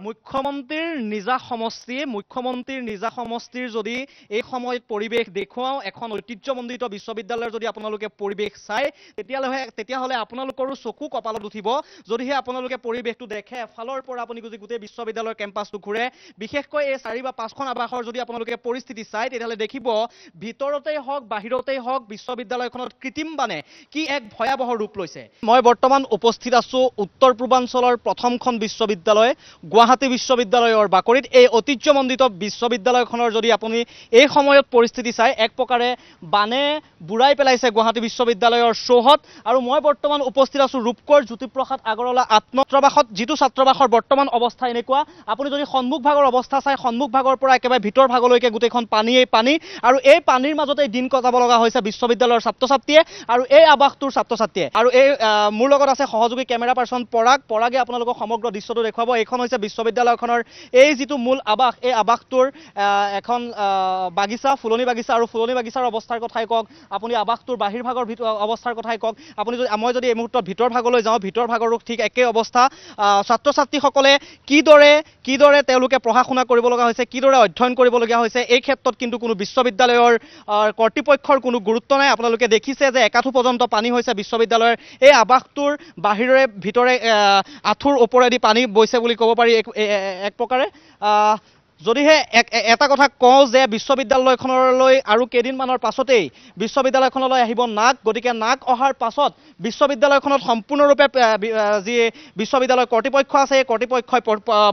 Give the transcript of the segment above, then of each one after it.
মুখ্যমন্ত্ৰীৰ নিজা সমষ্টিৰ যদি এই সময়ত পৰিৱেশ দেখুৱাও এখন ঐতিহ্যমণ্ডিত বিশ্ববিদ্যালয়ৰ যদি আপোনালোকে পৰিৱেশ চাই তেতিয়াহ'লে আপোনালোকৰো চকু কপালত উঠিব যদিহে আপোনালোকে পৰিৱেশটো দেখে এফালৰ পৰা আপুনি যদি গোটেই বিশ্ববিদ্যালয়ৰ কেম্পাছটো ঘূৰে বিশেষকৈ এই 4 বা 5খন আৱাসৰ যদি আপোনালোকে পৰিস্থিতি চাই তেতিয়াহ'লে দেখিব ভিতৰতেই হওক বাহিৰতেই হওক বিশ্ববিদ্যালয়খনত কৃত্ৰিম বানে কি এক ভয়াৱহ ৰূপ লৈছে। মই বৰ্তমান উপস্থিত আছো উত্তৰ পূৰ্বাঞ্চলৰ প্ৰথমখন বিশ্ববিদ্যালয় গুৱাহাটী বিশ্ববিদ্যালয়ৰ বাকৰিত এই ঐতিহ্যমণ্ডিত বিশ্ববিদ্যালয়খনৰ যদি আপুনি এই সময়ত পৰিস্থিতি চাই এক প্ৰকাৰে বানে বুঢ়াই পেলাইছে গুৱাহাটী বিশ্ববিদ্যালয়ৰ চৌহদ আৰু মই বৰ্তমান উপস্থিত আছো ৰূপকোঁৱৰ জ্যোতিপ্ৰসাদ আগৰৱালা ছাত্ৰাবাসত যিটো ছাত্ৰাবাসৰ বৰ্তমান অৱস্থা এনেকুৱা আপুনি যদি সন্মুখ ভাগৰ অৱস্থা চাই সন্মুখ ভাগৰ পৰা একেবাৰে ভিতৰ ভাগলৈকে গোটেইখন পানীয়েই পানী আৰু এই পানীৰ মাজতে দিন কটাব লগা হৈছে বিশ্ববিদ্যালয়ৰ ছাত্ৰ ছাত্ৰীয়ে আৰু এই আৱাসটোৰ ছাত্ৰ ছাত্ৰীয়ে আৰু এই মোৰ লগত আছে সহযোগী কেমেৰা পাৰ্চন পৰাগে আপোনালোকক সমগ্ৰ দৃশ্যটো দেখুৱাব। এইখন হৈছে বিশ্ববিদ্যালয়খনৰ এই যিটো মূল আৱাস এই আৱাসটোৰ এখন বাগিচা ফুলনি বাগিচা আৰু ফুলনি বাগিচাৰ অৱস্থাৰ কথাই কওক আপুনি আৱাসটোৰ বাহিৰ ভাগৰ অৱস্থাৰ কথাই কওক আপুনি যদি মই যদি এই মুহূৰ্তত ভিতৰ ভাগলৈ যাওঁ ভিতৰ ভাগৰো ঠিক একেই অৱস্থা ছাত্ৰ ছাত্ৰীসকলে কিদৰে তেওঁলোকে পঢ়া শুনা কৰিব লগা হৈছে কিদৰে অধ্যয়ন কৰিবলগীয়া হৈছে এই ক্ষেত্ৰত কিন্তু কোনো বিশ্ববিদ্যালয়ৰ কৰ্তৃপক্ষৰ কোনো গুৰুত্ব নাই। আপোনালোকে দেখিছে যে একাঠু পৰ্যন্ত পানী হৈছে বিশ্ববিদ্যালয়ৰ এই আৱাসটোৰ বাহিৰে ভিতৰে আঁঠুৰ ওপৰেদি পানী বৈছে বুলি ক'ব পাৰি এক প্ৰকাৰে যদিহে এটা কথা কওঁ যে বিশ্ববিদ্যালয়খনলৈ আৰু কেইদিনমানৰ পাছতেই বিশ্ববিদ্যালয়খনলৈ আহিব নাক গতিকে নাক অহাৰ পাছত বিশ্ববিদ্যালয়খনত সম্পূৰ্ণৰূপে যি বিশ্ববিদ্যালয় কৰ্তৃপক্ষ আছে এই কৰ্তৃপক্ষই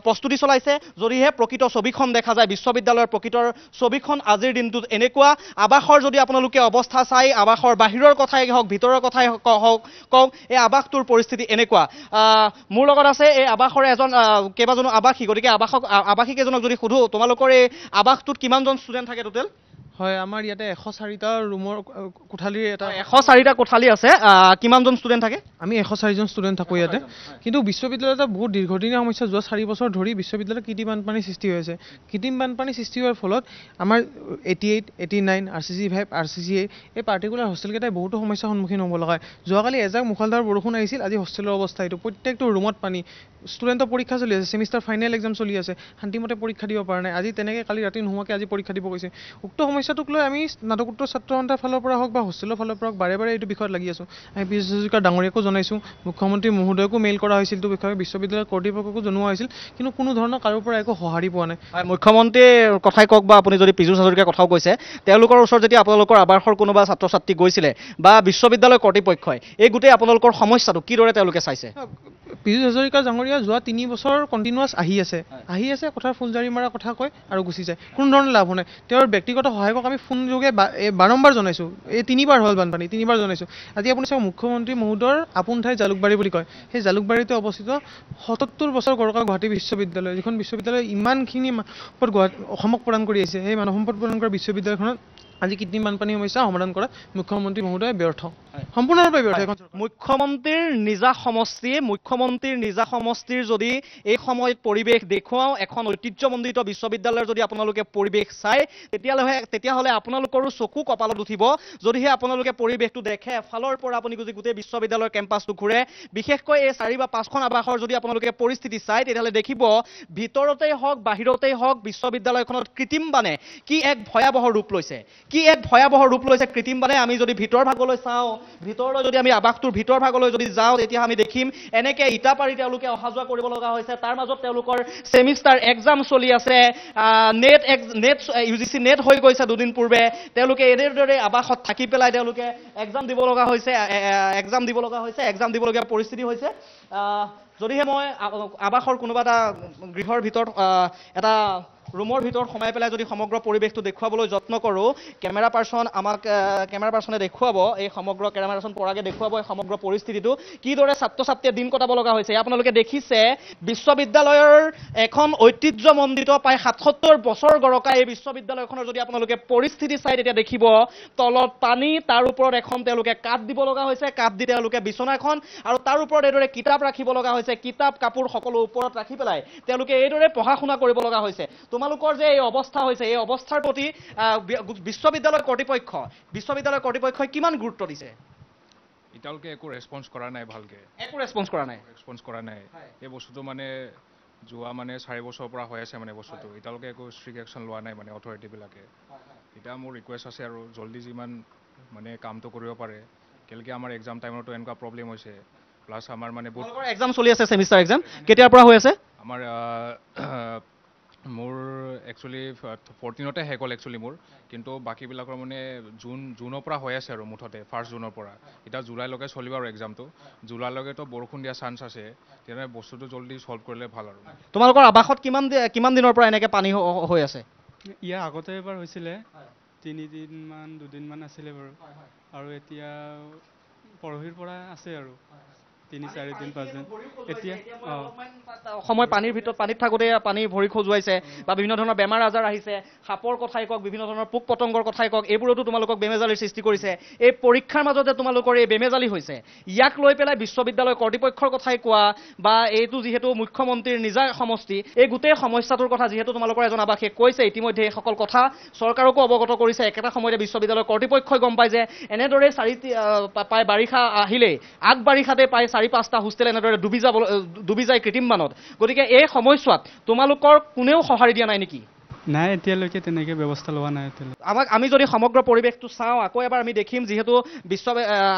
প্ৰস্তুতি চলাইছে যদিহে প্ৰকৃত ছবিখন দেখা যায় বিশ্ববিদ্যালয়ৰ প্ৰকৃতৰ ছবিখন আজিৰ দিনটোত এনেকুৱা আৱাসৰ যদি আপোনালোকে অৱস্থা চাই আৱাসৰ বাহিৰৰ কথাই হওক ভিতৰৰ কথাই কওক এই আৱাসটোৰ পৰিস্থিতি এনেকুৱা মোৰ লগত আছে এই আৱাসৰে এজন কেইবাজনো আৱাসী গতিকে আৱাসীকেইজনক যদি সুধো তোমালোকৰ এই আৱাসটোত কিমানজন ষ্টুডেণ্ট থাকে টোটেল? হয় আমাৰ ইয়াতে 104টা ৰুমৰ কোঠালিৰ এটা 104টা কোঠালি আছে কিমানজন ষ্টুডেণ্ট থাকে? আমি 104জন ষ্টুডেণ্ট থাকোঁ ইয়াতে কিন্তু বিশ্ববিদ্যালয়ত বহুত দীৰ্ঘদিনীয়া সমস্যা যোৱা 4 বছৰ ধৰি বিশ্ববিদ্যালয়ত কৃত্ৰিম বানপানীৰ সৃষ্টি হৈ আছে। কৃত্ৰিম বানপানী সৃষ্টি হোৱাৰ ফলত আমাৰ 88, 89, RCC5, RCC8 এই পাৰ্টিকুলাৰ হোষ্টেলকেইটাই বহুতো সমস্যাৰ সন্মুখীন হ'ব লগা হয়। যোৱাকালি এজাক মুষলধাৰ বৰষুণ আহিছিল আজি হোষ্টেলৰ অৱস্থা এইটো প্ৰত্যেকটো ৰুমত পানী ষ্টুডেণ্টৰ পৰীক্ষা চলি আছে ছেমিষ্টাৰ ফাইনেল এক্সাম চলি আছে শান্তিমতে পৰীক্ষা দিব পৰা নাই আজি তেনেকৈ কালি ৰাতি নোহোৱাকৈ আজি পৰীক্ষা দিব গৈছে। উক্ত সমস্যাটোক লৈ আমি স্নাতকোত্তৰ ছাত্ৰ সন্থাৰ ফালৰ পৰা হওক বা হোষ্টেলৰ ফালৰ পৰা হওক বাৰে বাৰে এইটো বিষয়ত লাগি আছোঁ। আমি পীযুষ হাজৰিকা ডাঙৰীয়াকো জনাইছোঁ মুখ্যমন্ত্ৰী মহোদয়কো মেইল কৰা হৈছিল এইটো বিষয়ে বিশ্ববিদ্যালয়ৰ কৰ্তৃপক্ষকো জনোৱা হৈছিল কিন্তু কোনো ধৰণৰ কাৰোৰ পৰা একো সঁহাৰি পোৱা নাই। মুখ্যমন্ত্ৰীৰ কথাই কওক বা আপুনি যদি পীযুষ হাজৰিকাৰ কথাও কৈছে তেওঁলোকৰ ওচৰত যেতিয়া আপোনালোকৰ আৱাসৰ কোনোবা ছাত্ৰ ছাত্ৰী গৈছিলে বা বিশ্ববিদ্যালয় কৰ্তৃপক্ষই এই গোটেই আপোনালোকৰ সমস্যাটো কিদৰে তেওঁলোকে চাইছে? পীযুষ হাজৰিকা ডাঙৰীয়া যোৱা 3 বছৰ কণ্টিনিউৱাছ আহি আছে কথাৰ ফুলজাৰি মৰাৰ কথা কয় আৰু গুচি যায় কোনো ধৰণৰ লাভ হোৱা নাই। তেওঁৰ ব্যক্তিগত সহায়কক আমি ফোন যোগে বাৰম্বাৰ জনাইছোঁ এই 3বাৰ হ'ল বানপানী 3বাৰ জনাইছোঁ। আজি আপুনি চাওক মুখ্যমন্ত্ৰী মহোদয়ৰ আপোন ঠাই জালুকবাৰী বুলি কয় সেই জালুকবাৰীতে অৱস্থিত 77 বছৰ গৰকা গুৱাহাটী বিশ্ববিদ্যালয় যিখন বিশ্ববিদ্যালয় ইমানখিনি সম্পদ অসমক প্ৰদান কৰি আহিছে সেই মানৱ সম্পদ প্ৰদান কৰা বিশ্ববিদ্যালয়খনত আজি কৃত্ৰিম বানপানী সমস্যা সমাধান কৰাত মুখ্যমন্ত্ৰী মহোদয় ব্যৰ্থ সম্পূৰ্ণৰূপে ব্যৰ্থ। মুখ্যমন্ত্ৰীৰ নিজা সমষ্টিৰ যদি এই সময়ত পৰিৱেশ দেখুৱাও এখন ঐতিহ্যমণ্ডিত বিশ্ববিদ্যালয়ৰ যদি আপোনালোকে পৰিৱেশ চাই তেতিয়াহ'লে আপোনালোকৰো চকু কপালত উঠিব যদিহে আপোনালোকে পৰিৱেশটো দেখে এফালৰ পৰা আপুনি যদি গোটেই বিশ্ববিদ্যালয়ৰ কেম্পাছটো ঘূৰে বিশেষকৈ এই 4 বা 5খন আৱাসৰ যদি আপোনালোকে পৰিস্থিতি চাই তেতিয়াহ'লে দেখিব ভিতৰতেই হওক বাহিৰতেই হওক বিশ্ববিদ্যালয়খনত কৃত্ৰিম বানে কি এক ভয়াৱহ ৰূপ লৈছে কৃত্ৰিম বানে। আমি যদি ভিতৰ ভাগলৈ চাওঁ ভিতৰলৈ যদি আমি আৱাসটোৰ ভিতৰ ভাগলৈ যদি যাওঁ তেতিয়া আমি দেখিম এনেকৈ ইটা পাৰি তেওঁলোকে অহা যোৱা কৰিব লগা হৈছে তাৰ মাজত তেওঁলোকৰ ছেমিষ্টাৰ এক্সাম চলি আছে নেট UGC নেট হৈ গৈছে দুদিন পূৰ্বে তেওঁলোকে এনেদৰে আৱাসত থাকি পেলাই তেওঁলোকে এক্সাম দিব লগা হৈছে এক্সাম দিবলগীয়া পৰিস্থিতি হৈছে। যদিহে মই আৱাসৰ কোনোবা এটা গৃহৰ ভিতৰত এটা ৰুমৰ ভিতৰত সোমাই পেলাই যদি সমগ্ৰ পৰিৱেশটো দেখুৱাবলৈ যত্ন কৰোঁ কেমেৰা পাৰ্চনে দেখুৱাব এই সমগ্ৰ কেমেৰা পাৰ্চন পৰাগে দেখুৱাব এই সমগ্ৰ পৰিস্থিতিটো কিদৰে ছাত্ৰ ছাত্ৰীয়ে দিন কটাব লগা হৈছে। আপোনালোকে দেখিছে বিশ্ববিদ্যালয়ৰ এখন ঐতিহ্যমণ্ডিত প্ৰায় 77 বছৰ গৰকা এই বিশ্ববিদ্যালয়খনৰ যদি আপোনালোকে পৰিস্থিতি চাই তেতিয়া দেখিব তলত পানী তাৰ ওপৰত এখন তেওঁলোকে কাঠ দিব লগা হৈছে কাঠ দি তেওঁলোকে বিচনাখন আৰু তাৰ ওপৰত এইদৰে কিতাপ ৰাখিব লগা হৈছে কিতাপ কাপোৰ সকলো ওপৰত ৰাখি পেলাই তেওঁলোকে এইদৰে পঢ়া শুনা কৰিব লগা হৈছে। তোমালোকৰ যে এই অৱস্থা হৈছে এই অৱস্থাৰ প্ৰতি বিশ্ববিদ্যালয় কৰ্তৃপক্ষই কিমান গুৰুত্ব দিছে? এতিয়ালৈকে একো ৰেছপন্স কৰা নাই ভালকৈ ৰেছপন্স কৰা নাই এই বস্তুটো মানে যোৱা মানে 4 বছৰৰ পৰা হৈ আছে মানে বস্তুটো এতিয়ালৈকে একো ষ্ট্ৰিক্ট একশ্যন লোৱা নাই মানে অথৰিটিবিলাকে এতিয়া মোৰ ৰিকুৱেষ্ট আছে আৰু জলদি যিমান মানে কামটো কৰিব পাৰে কেলেকি আমাৰ এক্সাম টাইমতো এনেকুৱা প্ৰব্লেম হৈছে প্লাছ আমাৰ মানে বহুত এক্সাম চলি আছে ছেমিষ্টাৰ এক্সাম কেতিয়াৰ পৰা হৈ আছে আমাৰ মোৰ একচুৱেলি 14তে শেষ হ'ল একচুৱেলি মোৰ কিন্তু বাকীবিলাকৰ মানে জুনৰ পৰা হৈ আছে আৰু মুঠতে 1 জুনৰ পৰা এতিয়া জুলাইলৈকে চলিব আৰু এক্সামটো জুলাইলৈকেতো বৰষুণ দিয়া চান্স আছে তেনেহ'লে বস্তুটো জলদি ছল্ভ কৰিলে ভাল আৰু তোমালোকৰ আৱাসত কিমান দিনৰ পৰা এনেকৈ পানী হৈ আছে ইয়াৰ আগতে এবাৰ হৈছিলে 3 দিনমান 2 দিনমান আছিলে বাৰু আৰু এতিয়া পৰহিৰ পৰা আছে আৰু 3-4 দিন 5 দিন এতিয়া সময় পানীৰ ভিতৰত পানীত থাকোঁতে পানী ভৰি খজুৱাইছে বা বিভিন্ন ধৰণৰ বেমাৰ আজাৰ আহিছে সাপৰ কথাই কওক বিভিন্ন ধৰণৰ পোক পতংগৰ কথাই কওক এইবোৰতো তোমালোকক বেমেজালিৰ সৃষ্টি কৰিছে এই পৰীক্ষাৰ মাজতে তোমালোকৰ এই বেমেজালি হৈছে ইয়াক লৈ পেলাই বিশ্ববিদ্যালয় কৰ্তৃপক্ষৰ কথাই কোৱা বা এইটো যিহেতু মুখ্যমন্ত্ৰীৰ নিজা সমষ্টি এই গোটেই সমস্যাটোৰ কথা যিহেতু তোমালোকৰ এজন আৱাসীয়ে কৈছে ইতিমধ্যে এই সকল কথা চৰকাৰকো অৱগত কৰিছে একেটা সময়তে বিশ্ববিদ্যালয় কৰ্তৃপক্ষই গম পায় যে এনেদৰে প্ৰায় বাৰিষা আহিলেই আগ বাৰিষাতে প্ৰায় 4-5টা হোষ্টেল এনেদৰে ডুবি যায় কৃত্ৰিম বানত গতিকে এই সময়ছোৱাত তোমালোকৰ কোনেও সঁহাৰি দিয়া নাই নেকি নাই এতিয়ালৈকে তেনেকৈ ব্যৱস্থা লোৱা নাই আমি যদি সমগ্ৰ পৰিৱেশটো চাওঁ আকৌ এবাৰ আমি দেখিম যিহেতু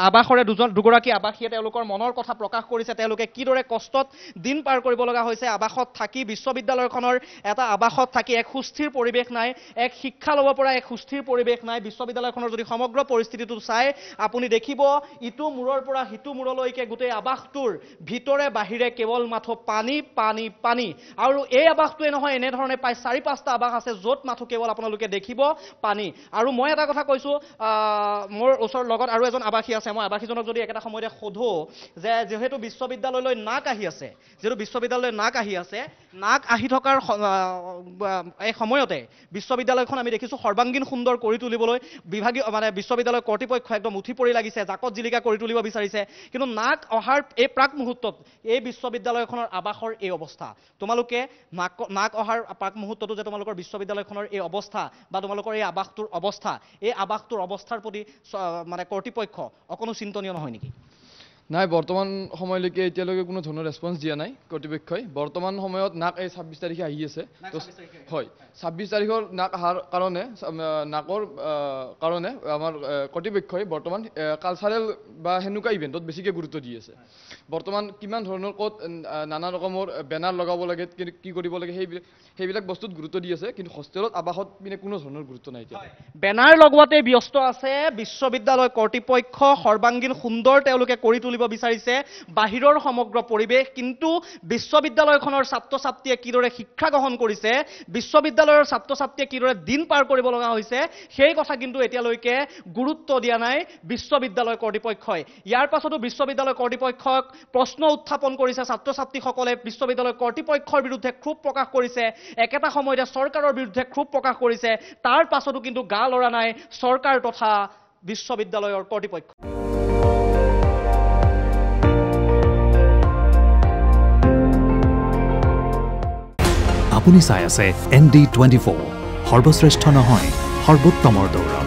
আৱাসৰে দুগৰাকী আৱাসীয়ে তেওঁলোকৰ মনৰ কথা প্ৰকাশ কৰিছে তেওঁলোকে কিদৰে কষ্টত দিন পাৰ কৰিব লগা হৈছে আৱাসত থাকি বিশ্ববিদ্যালয়খনৰ এটা আৱাসত থাকি এক সুস্থিৰ পৰিৱেশ নাই এক শিক্ষা ল'ব পৰা এক সুস্থিৰ পৰিৱেশ নাই বিশ্ববিদ্যালয়খনৰ যদি সমগ্ৰ পৰিস্থিতিটো চাই আপুনি দেখিব ইটো মূৰৰ পৰা সিটো মূৰলৈকে গোটেই আৱাসটোৰ ভিতৰে বাহিৰে কেৱল মাথো পানী পানী পানী আৰু এই আৱাসটোৱে নহয় এনেধৰণে প্ৰায় 4-5টা আৱাস আছে য'ত মাথো কেৱল আপোনালোকে দেখিব পানী আৰু মই এটা কথা কৈছোঁ মোৰ ওচৰৰ লগত আৰু এজন আৱাসী আছে মই আৱাসীজনক যদি একেটা সময়তে সোধো যে যিহেতু বিশ্ববিদ্যালয়লৈ নাক আহি আছে নাক আহি থকাৰ এই সময়তে বিশ্ববিদ্যালয়খন আমি দেখিছোঁ সৰ্বাংগীন সুন্দৰ কৰি তুলিবলৈ বিভাগীয় মানে বিশ্ববিদ্যালয় কৰ্তৃপক্ষ একদম উঠি পৰি লাগিছে জাকত জিলিকা কৰি তুলিব বিচাৰিছে কিন্তু নাক অহাৰ এই প্ৰাক মুহূৰ্তত এই বিশ্ববিদ্যালয়খনৰ আৱাসৰ এই অৱস্থা তোমালোকে নাক অহাৰ প্ৰাক মুহূৰ্ততো যে তোমালোকৰ বিশ্ববিদ্যালয়খনৰ এই অৱস্থা বা তোমালোকৰ এই আৱাসটোৰ অৱস্থাৰ প্ৰতি মানে কৰ্তৃপক্ষ অকণো চিন্তনীয় নহয় নেকি নাই বৰ্তমান সময়লৈকে এতিয়ালৈকে কোনো ধৰণৰ ৰেছপন্স দিয়া নাই কৰ্তৃপক্ষই বৰ্তমান সময়ত নাক এই 26 তাৰিখে আহি আছে হয় 26 তাৰিখৰ নাক অহাৰ কাৰণে নাকৰ কাৰণে আমাৰ কৰ্তৃপক্ষই বৰ্তমান কালচাৰেল বা সেনেকুৱা ইভেণ্টত বেছিকৈ গুৰুত্ব দি আছে বৰ্তমান কিমান ধৰণৰ ক'ত নানা ৰকমৰ বেনাৰ লগাব লাগে কি কৰিব লাগে সেইবিলাক বস্তুত গুৰুত্ব দি আছে কিন্তু হোষ্টেলত আৱাসত পিনে কোনো ধৰণৰ গুৰুত্ব নাই এতিয়া বেনাৰ লগোৱাতে ব্যস্ত আছে বিশ্ববিদ্যালয় কৰ্তৃপক্ষ সৰ্বাংগীন সুন্দৰ তেওঁলোকে কৰি তুলিব বিচাৰিছে বাহিৰৰ সমগ্ৰ পৰিৱেশ কিন্তু বিশ্ববিদ্যালয়খনৰ ছাত্ৰ ছাত্ৰীয়ে কিদৰে শিক্ষা গ্ৰহণ কৰিছে বিশ্ববিদ্যালয়ৰ ছাত্ৰ ছাত্ৰীয়ে কিদৰে দিন পাৰ কৰিব লগা হৈছে সেই কথা কিন্তু এতিয়ালৈকে গুৰুত্ব দিয়া নাই বিশ্ববিদ্যালয় কৰ্তৃপক্ষই ইয়াৰ পাছতো বিশ্ববিদ্যালয় কৰ্তৃপক্ষক প্ৰশ্ন উত্থাপন কৰিছে ছাত্ৰ ছাত্ৰীসকলে বিশ্ববিদ্যালয় কৰ্তৃপক্ষৰ বিৰুদ্ধে ক্ষোভ প্ৰকাশ কৰিছে একেটা সময়তে চৰকাৰৰ বিৰুদ্ধে ক্ষোভ প্ৰকাশ কৰিছে তাৰ পাছতো কিন্তু গা লৰা নাই চৰকাৰ তথা বিশ্ববিদ্যালয়ৰ কৰ্তৃপক্ষ আপুনি চাই আছে ND24 সৰ্বশ্ৰেষ্ঠ নহয় সৰ্বোত্তমৰ দৌৰা